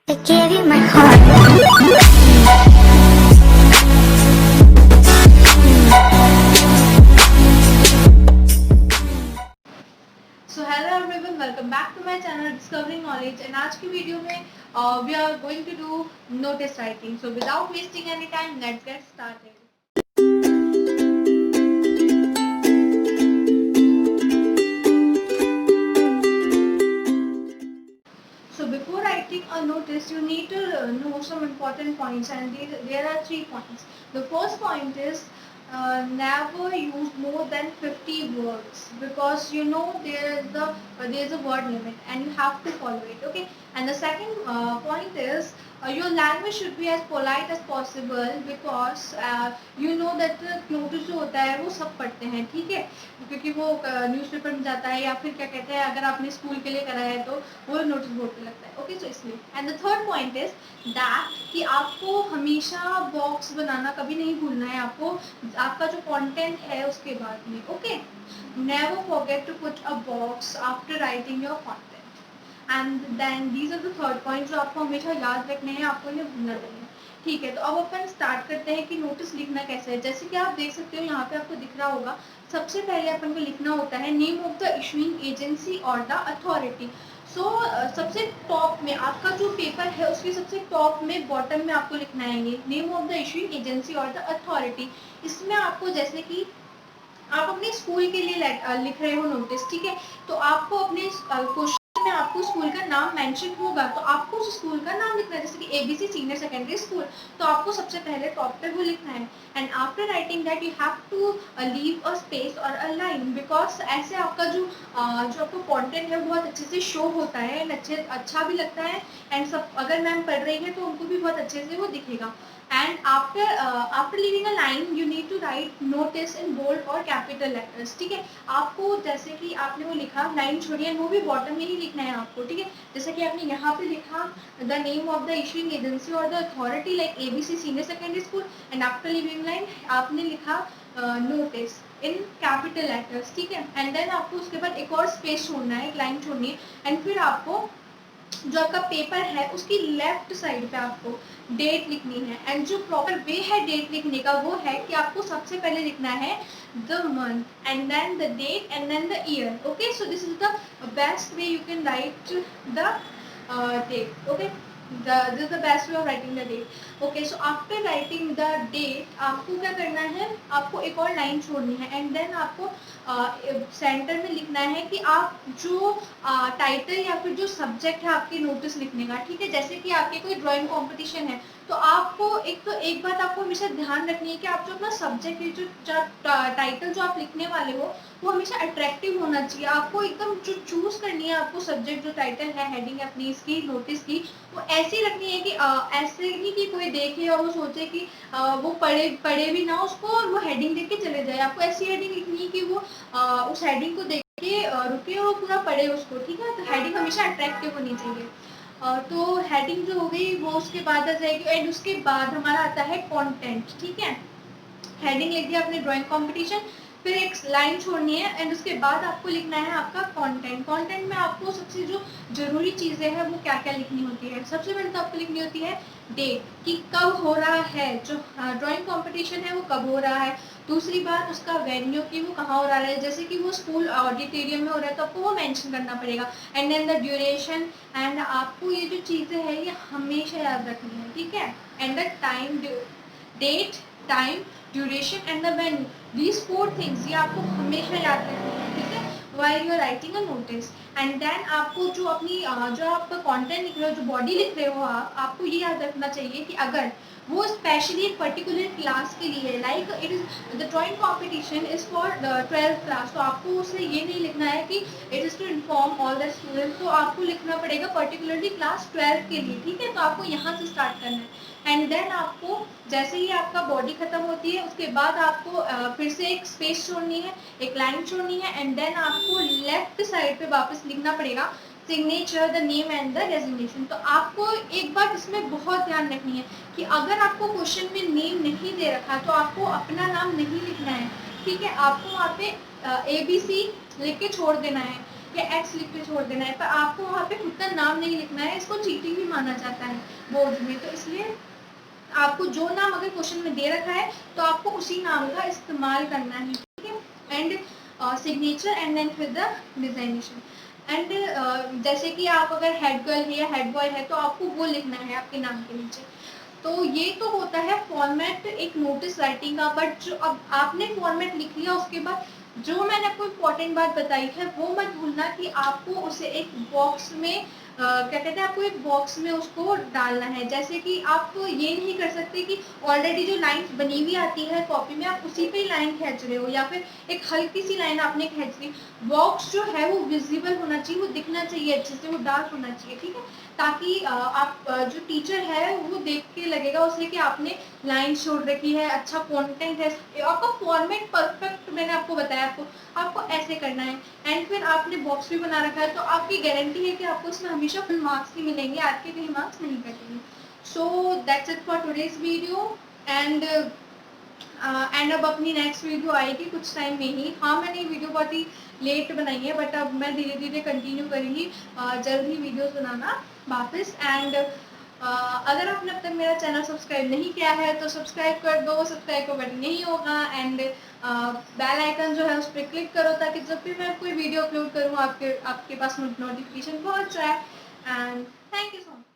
I gave you my heart. So hello everyone, welcome back to my channel Discovering Knowledge, and आज की video में we are going to do notice writing. So without wasting any time, let's get started. So before writing a notice, you need to know some important points, and there are 3 points. The first point is never use more than 50 words, because you know there is a word limit and you have to follow it. Okay. And the second point is your language should be as polite as possible, because you know that notice जो होता है वो सब पढ़ते हैं, ठीक है, क्योंकि वो न्यूज़पेपर में जाता है, या फिर क्या कहते हैं, अगर आपने स्कूल के लिए करा है तो वो नोटिस बोर्ड पे लगता है. ओके, सो इसलिए. And the third point is that कि आपको हमेशा बॉक्स बनाना कभी नहीं भूलना है, आपको आपका जो कंटेंट है उसके बाद में. Okay, never forget to put a box after writing your content. And then these are the third point जो आपको हमेशा याद रखने हैं, आपको इन्हें भूलना नहीं है. ठीक है, तो अब अपन स्टार्ट करते हैं कि नोटिस लिखना कैसे है. जैसे कि आप देख सकते हो यहाँ पे आपको दिख रहा होगा, सबसे पहले अपन को लिखना होता है name of the issuing agency और द अथॉरिटी. सो सबसे टॉप में आपका जो पेपर है उसके सबसे टॉप में बॉटम में आपको लिखना है ये name of the issuing agency और द अथॉरिटी. इसमें आपको जैसे कि आप अपने स्कूल के लिए लिख रहे हो नोटिस, ठीक है, तो आपको अपने क्वेश्चन में आपको स्कूल का नाम मेंशन होगा, तो आपको उस स्कूल का नाम लिखना है. जैसे कि एबीसी सीनियर सेकेंडरी स्कूल, तो आपको सबसे पहले टॉप पे वो लिखना है. And after writing that you have to leave a space और अ लाइन, बिकॉज ऐसे आपका जो आपको कंटेंट है बहुत अच्छे से शो होता है एंड अच्छा भी लगता है. एंड सब अगर मैम पढ़ रही है तो उनको भी बहुत अच्छे से वो दिखेगा. And after leaving a line you need to write notice in bold or capital letters. ठीक है, आपको जैसे कि आपने वो लिखा लाइन छोड़िए, वो भी बॉटम में ही लिखना है आपको. ठीक है, जैसे कि आपने यहाँ पे लिखा the name of the issuing agency और the authority like ABC senior secondary school, and after leaving line आपने लिखा नोटिस इन कैपिटल लेटर्स. ठीक है, एंड देन आपको उसके बाद एक और स्पेस छोड़ना है, एक लाइन छोड़नी है, एंड फिर आपको जो आपका पेपर है उसकी लेफ्ट साइड पे आपको डेट लिखनी है. एंड जो प्रॉपर वे है डेट लिखने का वो है कि आपको सबसे पहले लिखना है the month and then the date and then the year. Okay, so this is the best way you can write the date. Okay, this is the best way of writing the date. Okay, so after writing the date आपको क्या करना है, आपको एक और line छोड़नी है, and then आपको सेंटर में लिखना है कि आप जो टाइटल या फिर जो सब्जेक्ट है आपके नोटिस लिखने का. ठीक है, जैसे कि आपके कोई ड्राइंग कंपटीशन है तो आपको एक बात आपको हमेशा ध्यान रखनी है कि आप जो अपना सब्जेक्ट है, जो टाइटल जो आप लिखने वाले हो वो हमेशा अट्रैक्टिव होना चाहिए. आपको एकदम जो चूज करनी है आपको सब्जेक्ट, जो टाइटल है, हेडिंग अपनी इसकी नोटिस की, वो ऐसी रखनी है कि ऐसे नहीं कि कोई देखे और वो सोचे कि वो पढ़े भी ना उसको और वो हेडिंग देख के चले जाए. आपको ऐसी हेडिंग लिखनी है कि वो उस हेडिंग को देख के रुके और पूरा पढ़े उसको. ठीक है, तो हेडिंग हमेशा अट्रैक्टिव होनी चाहिए. तो हेडिंग जो हो गई वो उसके बाद आ जाएगी, एंड उसके बाद हमारा आता है कंटेंट. ठीक है, हेडिंग लिख दिया आपने ड्राइंग कंपटीशन, फिर एक लाइन छोड़नी है, एंड उसके बाद आपको लिखना है आपका कंटेंट. कंटेंट में आपको सबसे जो जरूरी चीज़ें हैं वो क्या क्या लिखनी होती है. सबसे पहले तो आपको लिखनी होती है डेट, कि कब हो रहा है, जो ड्राइंग कंपटीशन है वो कब हो रहा है. दूसरी बात उसका वेन्यू, कि वो कहाँ हो रहा है, जैसे कि वो स्कूल ऑडिटोरियम में हो रहा है तो आपको वो मेंशन करना पड़ेगा. And then the duration, and आपको ये जो चीज़ें हैं ये हमेशा याद रखनी है. ठीक है, and the time, date, time, duration and the venue, these 4 things ये आपको हमेशा याद रखनी है. ठीक है, while you are writing a notice. And then आपको जो अपनी जो आप कंटेंट लिख रहे हो, जो बॉडी लिख रहे हो, आपको ये याद रखना चाहिए कि अगर वो स्पेशली एक पर्टिकुलर क्लास के लिए, like it is the drawing competition is for 12th class, तो आपको उसे ये नहीं लिखना है कि it is to inform all the students, तो आपको लिखना पड़ेगा पर्टिकुलरली क्लास 12 के लिए. ठीक है, तो आपको यहाँ से स्टार्ट करना है. एंड देन आपको जैसे ही आपका बॉडी खत्म होती है उसके बाद आपको फिर से एक स्पेस छोड़नी है, एक लाइन छोड़नी है, एंड देन आपको लेफ्ट साइड पे वापस लिखना पड़ेगा signature, the name and the designation. तो आपको एक बात इसमें बहुत ध्यान रखनी है कि अगर आपको क्वेश्चन में नेम नहीं दे रखा तो आपको अपना नाम नहीं लिखना है. ठीक है, आपको वहाँ पे ABC लिख के छोड़ देना है. या एक्स लिख के छोड़ देना है, पर आपको वहाँ पे खुद का नाम नहीं लिखना है, इसको चीटिंग भी माना जाता है बोर्ड में। तो इसलिए आपको जो नाम अगर क्वेश्चन में दे रखा है तो आपको उसी नाम का इस्तेमाल करना है, ठीक है। एंड सिग्नेचर एंड देन फिर द डिजाइनेशन। एंड जैसे कि आप अगर हेड गर्ल है या हेड बॉय है तो आपको वो लिखना है आपके नाम के नीचे। तो ये तो होता है फॉर्मेट एक नोटिस राइटिंग का, बट जो अब आपने फॉर्मेट लिख लिया उसके बाद जो मैंने आपको इम्पोर्टेंट बात बताई है वो मत भूलना कि आपको उसे एक बॉक्स में क्या कहते हैं, आपको एक बॉक्स में उसको डालना है। जैसे कि आप ये नहीं कर सकते कि ऑलरेडी जो लाइन बनी हुई आती है कॉपी में आप उसी पे ही लाइन खींच रहे हो, या फिर एक हल्की सी लाइन आपने खींच ली। बॉक्स जो है वो विजिबल होना चाहिए, वो दिखना चाहिए अच्छे से, वो डार्क होना चाहिए, ठीक है, ताकि आप जो टीचर है वो देख के लगेगा उसे कि आपने लाइन छोड़ रखी है, अच्छा कंटेंट है, आपका फॉर्मेट परफेक्ट मैंने आपको बताया, आपको ऐसे करना है। एंड फिर आपने बॉक्स भी बना रखा है तो आपकी गारंटी है कि आपको इसमें हमेशा फुल मार्क्स ही मिलेंगे, आपके कहीं मार्क्स नहीं कटेंगे। So that's it for today's video. And and अब अपनी नेक्स्ट वीडियो आएगी कुछ टाइम में ही। हाँ, मैंने ये वीडियो बहुत ही लेट बनाई है, बट अब मैं धीरे धीरे कंटिन्यू करूँगी, जल्द ही वीडियोस बनाना वापस। एंड अगर आपने अब तक मेरा चैनल सब्सक्राइब नहीं किया है तो सब्सक्राइब कर दो, सब्सक्राइब का बटन नहीं होगा, एंड बेल आइकन जो है उस पर क्लिक करो ताकि जब भी मैं कोई वीडियो अपलोड करूँ आपके आपके पास नोटिफिकेशन पहुँच जाए। And thank you so much.